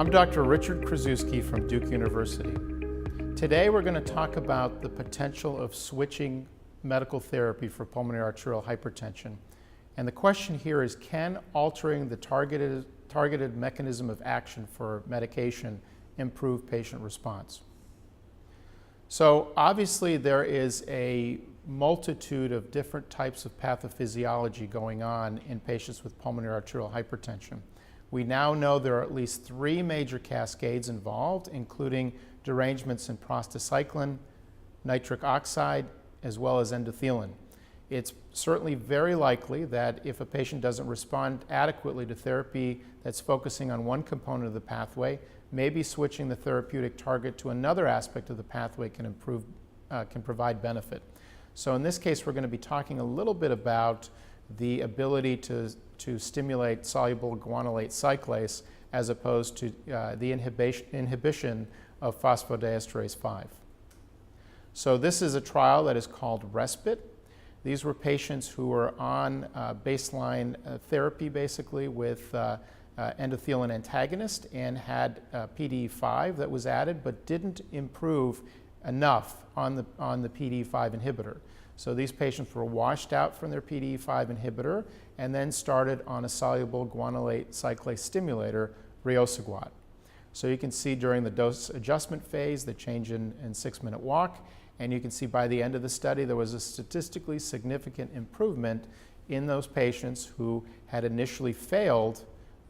I'm Dr. Richard Krasuski from Duke University. Today we're going to talk about the potential of switching medical therapy for pulmonary arterial hypertension. And the question here is, can altering the targeted mechanism of action for medication improve patient response? So obviously there is a multitude of different types of pathophysiology going on in patients with pulmonary arterial hypertension. We now know there are at least 3 major cascades involved, including derangements in prostacyclin, nitric oxide, as well as endothelin. It's certainly very likely that if a patient doesn't respond adequately to therapy that's focusing on one component of the pathway, maybe switching the therapeutic target to another aspect of the pathway can provide benefit. So in this case, we're going to be talking a little bit about the ability to stimulate soluble guanylate cyclase as opposed to the inhibition of phosphodiesterase 5. So this is a trial that is called Respite. These were patients who were on baseline therapy basically with endothelin antagonist and had PDE5 that was added but didn't improve enough on the PDE5 inhibitor. So these patients were washed out from their PDE5 inhibitor and then started on a soluble guanylate cyclase stimulator, riociguat. So you can see during the dose adjustment phase the change in 6-minute walk, and you can see by the end of the study there was a statistically significant improvement in those patients who had initially failed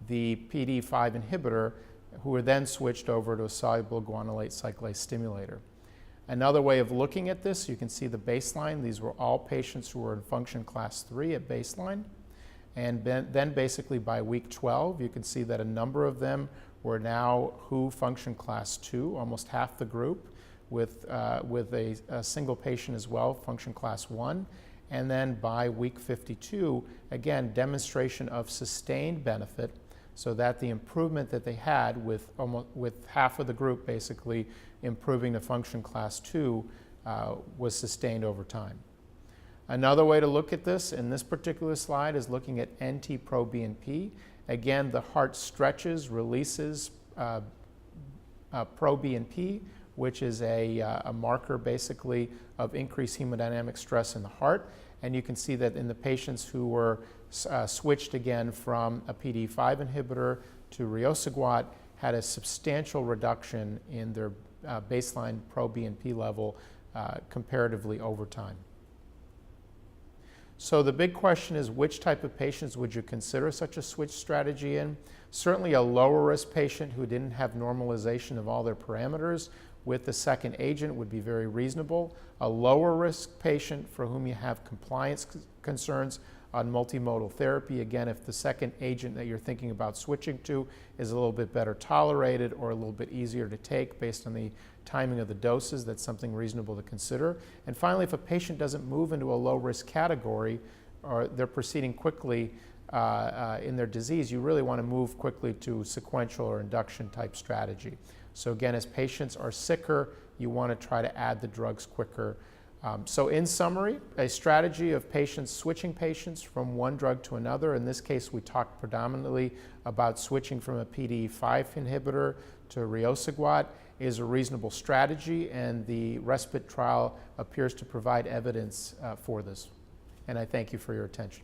the PDE5 inhibitor, who were then switched over to a soluble guanylate cyclase stimulator. Another way of looking at this, you can see the baseline. These were all patients who were in function class 3 at baseline. And then basically by week 12, you can see that a number of them were now WHO function class 2, almost half the group, with a single patient as well, function class 1. And then by week 52, again, demonstration of sustained benefit, so that the improvement that they had with half of the group basically improving to function class 2 was sustained over time. Another way to look at this in this particular slide is looking at NT-proBNP. Again, the heart stretches, releases proBNP, which is a marker basically of increased hemodynamic stress in the heart. And you can see that in the patients who were switched again from a PDE5 inhibitor to riociguat had a substantial reduction in their baseline proBNP level comparatively over time. So the big question is, which type of patients would you consider such a switch strategy in? Certainly a lower risk patient who didn't have normalization of all their parameters with the second agent would be very reasonable. A lower risk patient for whom you have compliance concerns on multimodal therapy, again, if the second agent that you're thinking about switching to is a little bit better tolerated or a little bit easier to take based on the timing of the doses, that's something reasonable to consider. And finally, if a patient doesn't move into a low risk category or they're proceeding quickly in their disease, you really want to move quickly to sequential or induction type strategy. So again, as patients are sicker, you want to try to add the drugs quicker. So in summary, a strategy of switching patients from one drug to another. In this case, we talked predominantly about switching from a PDE5 inhibitor to riociguat is a reasonable strategy, and the Respite trial appears to provide evidence for this. And I thank you for your attention.